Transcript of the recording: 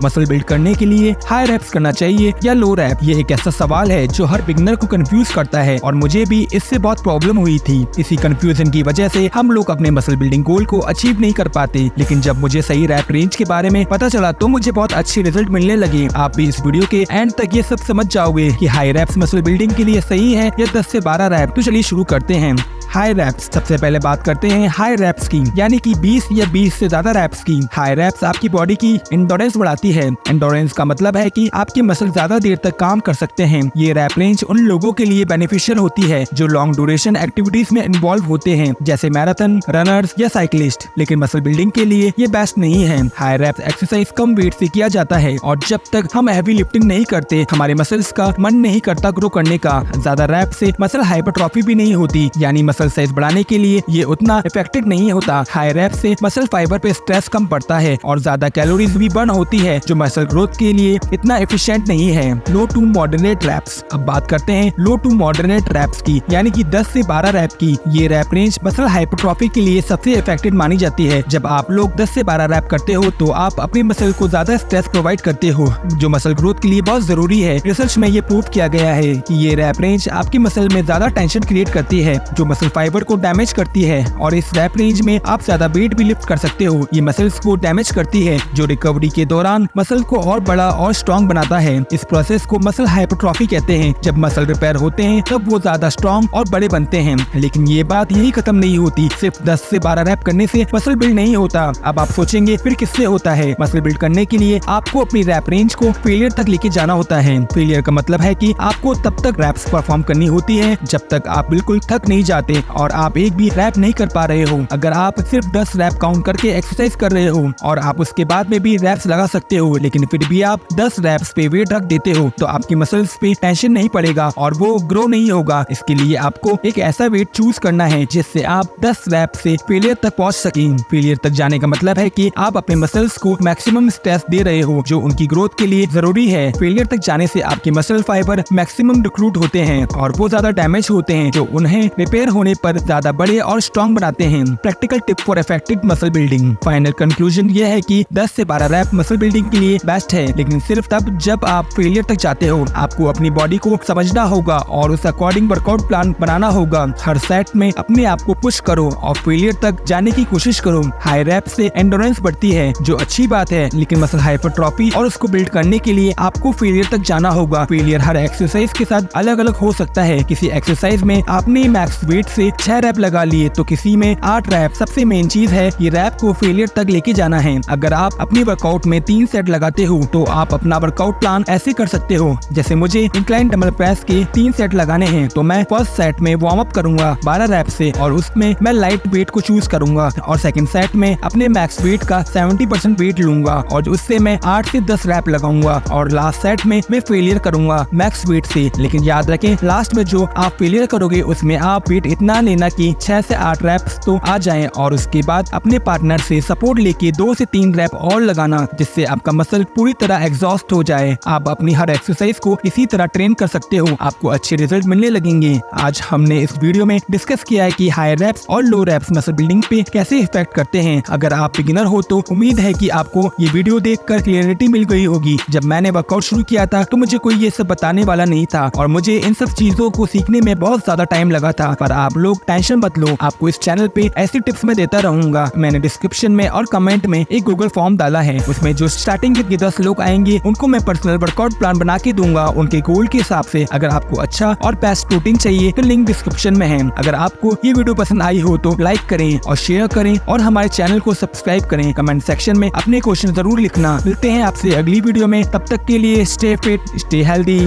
Muscle build करने के लिए हाई रैप्स करना चाहिए या लो रैप? ये एक ऐसा सवाल है जो हर बिगिनर को कंफ्यूज करता है और मुझे भी इससे बहुत प्रॉब्लम हुई थी। इसी कंफ्यूजन की वजह से हम लोग अपने मसल बिल्डिंग गोल को अचीव नहीं कर पाते। लेकिन जब मुझे सही रैप रेंज के बारे में पता चला तो मुझे बहुत अच्छे रिजल्ट मिलने लगे। आप भी इस वीडियो के एंड तक ये सब समझ जाओगे कि हाई रैप्स मसल बिल्डिंग के लिए सही है या 10 से 12 रैप। तो चलिए शुरू करते हैं। हाई रैप्स। सबसे पहले बात करते हैं हाई रैप्स की, यानी कि 20 या 20 से ज्यादा रैप्स की। हाई रैप्स आपकी बॉडी की एंडोरेंस बढ़ाती है। एंडोरेंस का मतलब है कि आपकी मसल ज्यादा देर तक काम कर सकते हैं। ये रैप रेंज उन लोगों के लिए बेनिफिशियल होती है जो लॉन्ग ड्यूरेशन एक्टिविटीज में इन्वॉल्व होते हैं, जैसे मैराथन रनर्स या साइकिलिस्ट। लेकिन मसल बिल्डिंग के लिए ये बेस्ट नहीं है। हाई रैप्स एक्सरसाइज कम वेट से किया जाता है और जब तक हम हैवी लिफ्टिंग नहीं करते हमारे मसल्स का मन नहीं करता ग्रो करने का। ज्यादा रैप से मसल हाइपरट्रॉफी भी नहीं होती, यानी मसल साइज बढ़ाने के लिए ये उतना इफेक्टिव नहीं होता। हाई रैप से मसल फाइबर पे स्ट्रेस कम पड़ता है और ज्यादा कैलोरीज भी बर्न होती है जो मसल ग्रोथ के लिए इतना एफिशिएंट नहीं है। लो टू मॉडरेट रैप्स। अब बात करते हैं लो टू मॉडरेट रैप्स की, यानी कि 10 से 12 रैप की। ये रैप रेंज मसल हाइपरट्रॉफी के लिए सबसे इफेक्टिव मानी जाती है। जब आप लोग 10 से 12 रैप करते हो तो आप अपनी मसल को ज्यादा स्ट्रेस प्रोवाइड करते हो जो मसल ग्रोथ के लिए बहुत जरूरी है। रिसर्च में ये प्रूव किया गया है कि ये रैप रेंज आपकी मसल में ज्यादा टेंशन क्रिएट करती है जो मसल फाइबर को डैमेज करती है और इस रैप रेंज में आप ज्यादा वेट भी लिफ्ट कर सकते हो। ये मसल्स को डैमेज करती है जो रिकवरी के दौरान मसल को और बड़ा और स्ट्रॉन्ग बनाता है। इस प्रोसेस को मसल हाइपरट्रॉफी कहते हैं। जब मसल रिपेयर होते हैं तब वो ज्यादा स्ट्रॉन्ग और बड़े बनते हैं। लेकिन ये बात यही खत्म नहीं होती। सिर्फ 10 से 12 रैप करने से मसल बिल्ड नहीं होता। अब आप सोचेंगे फिर किससे होता है? मसल बिल्ड करने के लिए आपको अपनी रैप रेंज को फेलियर तक लेके जाना होता है। फेलियर का मतलब है कि आपको तब तक रैप्स परफॉर्म करनी होती है जब तक आप बिल्कुल थक नहीं जाते और आप एक भी रैप नहीं कर पा रहे हो। अगर आप सिर्फ 10 रैप काउंट करके एक्सरसाइज कर रहे हो और आप उसके बाद में भी रैप्स लगा सकते हो लेकिन फिर भी आप 10 रैप्स पे वेट रख देते हो तो आपकी मसल्स पे टेंशन नहीं पड़ेगा और वो ग्रो नहीं होगा। इसके लिए आपको एक ऐसा वेट चूज करना है जिससे आप 10 रैप से फेलियर तक पहुंच सकें। फेलियर तक जाने का मतलब है कि आप अपने मसल्स को मैक्सिमम स्ट्रेस दे रहे हो जो उनकी ग्रोथ के लिए जरूरी है। फेलियर तक जाने से आपके मसल फाइबर मैक्सिमम रिक्रूट होते हैं और वो ज्यादा डैमेज होते हैं जो उन्हें रिपेयर होने पर ज्यादा बड़े और स्ट्रॉन्ग बनाते हैं। Practical tip for effective muscle building. Final conclusion ये है कि 10 से 12 रैप मसल बिल्डिंग के लिए बेस्ट है, लेकिन सिर्फ तब जब आप फेलियर तक जाते हो। आपको अपनी बॉडी को समझना होगा और उस अकॉर्डिंग वर्कआउट प्लान बनाना होगा। हर सेट में अपने आप को पुश करो और फेलियर तक जाने की कोशिश करो। हाई रैप से एंडोरेंस बढ़ती है जो अच्छी बात है, लेकिन मसल हाइपरट्रॉफी और उसको बिल्ड करने के लिए आपको फेलियर तक जाना होगा। फेलियर हर एक्सरसाइज के साथ अलग अलग हो सकता है। किसी एक्सरसाइज में आपने मैक्स वेट से 6 रैप लगा लिए तो किसी में 8 रैप। सबसे मेन चीज है ये रैप को फेलियर तक लेके जाना है। अगर आप अपनी वर्कआउट में 3 सेट लगाते हो तो आप अपना वर्कआउट प्लान ऐसे कर सकते हो, जैसे मुझे इंक्लाइन डंबल प्रेस के 3 सेट लगाने हैं तो मैं फर्स्ट सेट में वार्म अप करूंगा 12 रैप से और उसमें मैं लाइट वेट को चूज करूंगा और सेकंड सेट में अपने मैक्स वेट का 70% वेट लूंगा और उससे मैं 8 से 10 रैप लगाऊंगा और लास्ट सेट में मैं फेलियर करूंगा मैक्स वेट से। लेकिन याद रखें लास्ट में जो आप फेलियर करोगे उसमें आप वेट इतना लेना कि 6 से 8 रैप्स तो आ जाएं और उसके बाद अपने पार्टनर से सपोर्ट लेके 2 से 3 रैप और लगाना जिससे आपका मसल पूरी तरह एग्जॉस्ट हो जाए। आप अपनी हर एक्सरसाइज को इसी तरह ट्रेन कर सकते हो, आपको अच्छे रिजल्ट मिलने लगेंगे। आज हमने इस वीडियो में डिस्कस किया है कि हाई रैप्स और लो रैप्स मसल बिल्डिंग पे कैसे इफेक्ट करते हैं। अगर आप बिगिनर हो तो उम्मीद है कि आपको ये वीडियो देखकर क्लियरिटी मिल गई होगी। जब मैंने वर्कआउट शुरू किया था तो मुझे कोई ये सब बताने वाला नहीं था और मुझे इन सब चीजों को सीखने में बहुत ज्यादा टाइम लगा था। पर आप लोग टेंशन मत लो, आपको इस चैनल पे ऐसी टिप्स मैं देता रहूंगा। मैंने डिस्क्रिप्शन में और कमेंट में एक गूगल फॉर्म डाला है, उसमें जो स्टार्टिंग के 10 लोग आएंगे उनको मैं पर्सनल वर्कआउट प्लान बना के दूंगा उनके गोल के हिसाब से। अगर आपको अच्छा और बेस्ट प्रोटीन चाहिए तो लिंक डिस्क्रिप्शन में है। अगर आपको ये वीडियो पसंद आई हो तो लाइक करें और शेयर करें और हमारे चैनल को सब्सक्राइब करें। कमेंट सेक्शन में अपने क्वेश्चन जरूर लिखना। मिलते हैं आपसे अगली वीडियो में, तब तक के लिए स्टे फिट, स्टे हेल्दी।